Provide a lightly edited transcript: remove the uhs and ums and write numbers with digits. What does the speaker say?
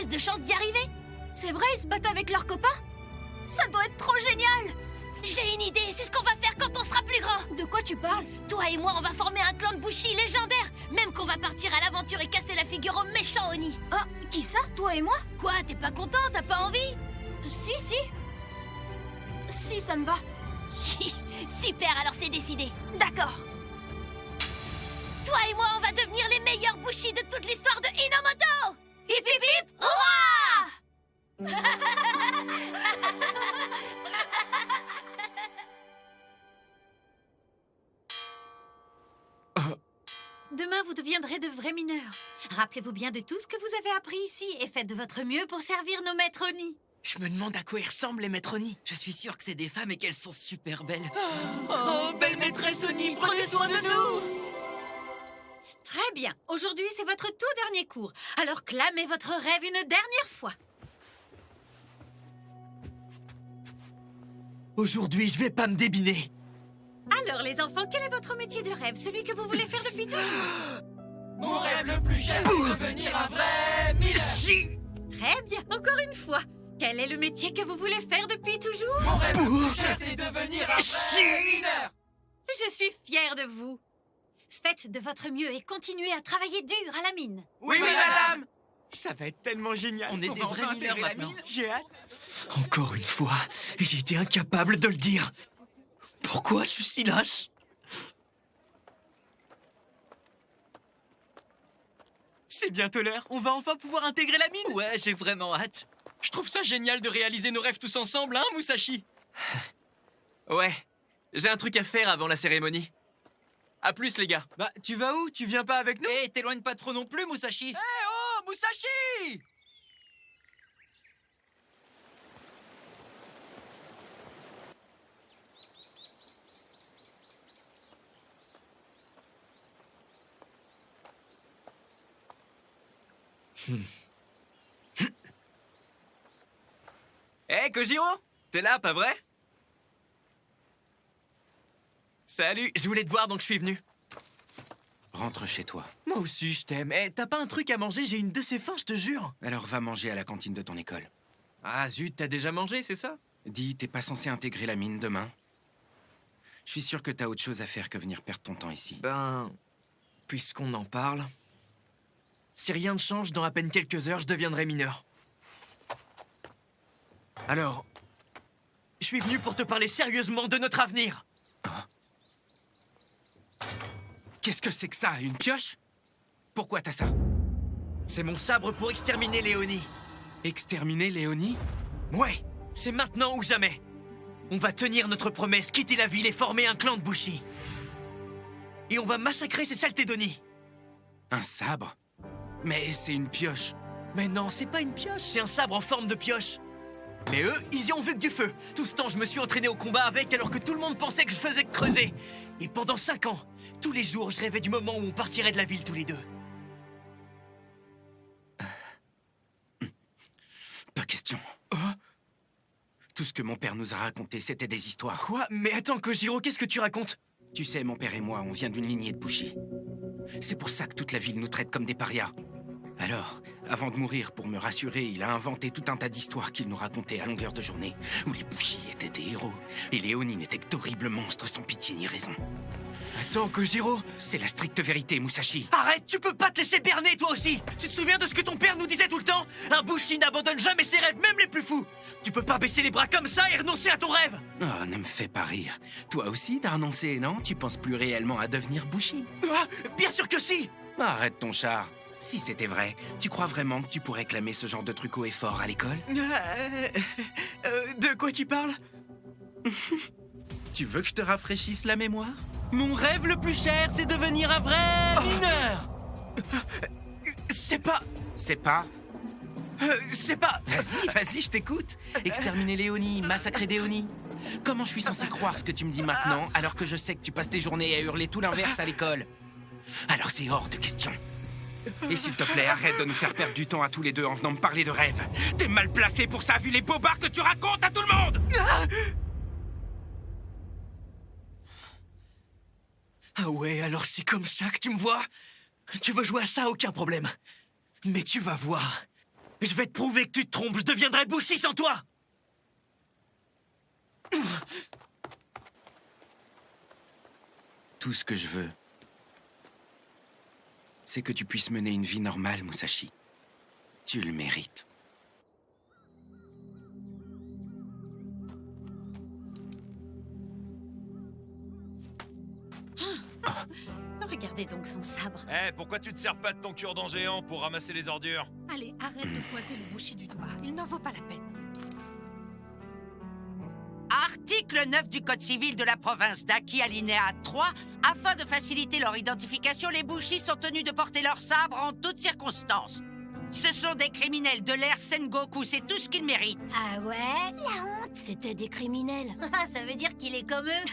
plus de chances d'y arriver. C'est vrai, ils se battent avec leurs copains? Ça doit être trop génial! J'ai une idée, c'est ce qu'on va faire quand on sera plus grand. De quoi tu parles? Toi et moi, on va former un clan de Bushi légendaire. Même qu'on va partir à l'aventure et casser la figure au méchant Oni. Ah, qui ça? Toi et moi? Quoi, t'es pas content? T'as pas envie? Si. Si, ça me va. Super, alors c'est décidé. D'accord. Toi et moi, on va devenir les meilleurs Bushi de toute l'histoire de Inomoto. Hip hip hip, hurrah! Demain, vous deviendrez de vrais mineurs. Rappelez-vous bien de tout ce que vous avez appris ici et faites de votre mieux pour servir nos maîtres Oni. Je me demande à quoi ils ressemblent, les maîtres Oni. Je suis sûr que c'est des femmes et qu'elles sont super belles. Oh, belle maîtresse Oni, prenez soin de nous! Très bien. Aujourd'hui, c'est votre tout dernier cours. Alors clamez votre rêve une dernière fois. Aujourd'hui, je vais pas me débiner. Alors, les enfants, quel est votre métier de rêve? Celui que vous voulez faire depuis toujours? Mon rêve le plus cher, c'est devenir un vrai mineur. Très bien. Encore une fois. Quel est le métier que vous voulez faire depuis toujours? Mon rêve le plus cher, c'est devenir un vrai mineur. Je suis fière de vous. Faites de votre mieux et continuez à travailler dur à la mine. Oui, madame. Ça va être tellement génial. On est des vrais mineurs intégrer la maintenant. mine. J'ai hâte. Encore une fois, j'ai été incapable de le dire. Pourquoi je suis si lâche? C'est bientôt l'heure. On va enfin pouvoir intégrer la mine. Ouais, j'ai vraiment hâte. Je trouve ça génial de réaliser nos rêves tous ensemble, hein, Musashi? Ouais, j'ai un truc à faire avant la cérémonie. À plus, les gars. Bah, tu vas où? Tu viens pas avec nous? Hé, t'éloigne pas trop non plus, Musashi. Oh, Musashi! Hé, Kojiro? T'es là, pas vrai? Salut, je voulais te voir donc je suis venu. Rentre chez toi. Moi aussi, je t'aime. Eh, t'as pas un truc à manger? J'ai une de ces faim, je te jure. Alors va manger à la cantine de ton école. Ah zut, t'as déjà mangé, c'est ça? Dis, t'es pas censé intégrer la mine demain? Je suis sûr que t'as autre chose à faire que venir perdre ton temps ici. Ben, puisqu'on en parle... Si rien ne change, dans à peine quelques heures, je deviendrai mineur. Alors, je suis venu pour te parler sérieusement de notre avenir. Qu'est-ce que c'est que ça? Une pioche? Pourquoi t'as ça? C'est mon sabre pour exterminer Léonie. Exterminer Léonie? Ouais, c'est maintenant ou jamais. On va tenir notre promesse, quitter la ville et former un clan de Bushi. Et on va massacrer ces saletés d'Oni. Un sabre? Mais c'est une pioche. Mais non, c'est pas une pioche, c'est un sabre en forme de pioche. Mais eux, ils y ont vu que du feu. Tout ce temps, je me suis entraîné au combat avec alors que tout le monde pensait que je faisais que creuser. Et pendant 5 ans, tous les jours, je rêvais du moment où on partirait de la ville tous les deux. Pas question. Tout ce que mon père nous a raconté, c'était des histoires. Quoi? Mais attends, Kojiro, qu'est-ce que tu racontes? Tu sais, mon père et moi, on vient d'une lignée de Bushi. C'est pour ça que toute la ville nous traite comme des parias. Alors, avant de mourir, pour me rassurer, il a inventé tout un tas d'histoires qu'il nous racontait à longueur de journée, où les Bushi étaient des héros, et les Oni n'étaient que d'horribles monstres sans pitié ni raison. Attends, Kojiro... C'est la stricte vérité, Musashi. Arrête, tu peux pas te laisser berner, toi aussi! Tu te souviens de ce que ton père nous disait tout le temps? Un Bushi n'abandonne jamais ses rêves, même les plus fous! Tu peux pas baisser les bras comme ça et renoncer à ton rêve! Oh, ne me fais pas rire. Toi aussi, t'as renoncé, non? Tu penses plus réellement à devenir Bushi? Ah, bien sûr que si! Arrête ton char. Si c'était vrai, tu crois vraiment que tu pourrais clamer ce genre de truc haut et fort à l'école? De quoi tu parles? Tu veux que je te rafraîchisse la mémoire? Mon rêve le plus cher, c'est devenir un vrai mineur. C'est pas... C'est pas... c'est pas... Vas-y, je t'écoute. Exterminer Léonie, massacrer des Oni. Comment je suis censé croire ce que tu me dis maintenant, alors que je sais que tu passes tes journées à hurler tout l'inverse à l'école? Alors c'est hors de question. Et s'il te plaît, arrête de nous faire perdre du temps à tous les deux en venant me parler de rêve. T'es mal placé pour ça, vu les bobards que tu racontes à tout le monde! Ah ouais, alors c'est comme ça que tu me vois? Tu veux jouer à ça, aucun problème. Mais tu vas voir. Je vais te prouver que tu te trompes. Je deviendrai Bushi sans toi. Tout ce que je veux, c'est que tu puisses mener une vie normale, Musashi. Tu le mérites. Regardez donc son sabre. Eh, pourquoi tu te sers pas de ton cure-dent géant pour ramasser les ordures? Allez, arrête de pointer le Bushi du doigt. Il n'en vaut pas la peine. Article 9 du Code civil de la province d'Aki, alinéa 3. Afin de faciliter leur identification, les Bushi sont tenus de porter leur sabre en toutes circonstances. Ce sont des criminels de l'ère Sengoku, c'est tout ce qu'ils méritent. Ah ouais? La honte! C'était des criminels. Ça veut dire qu'il est comme eux.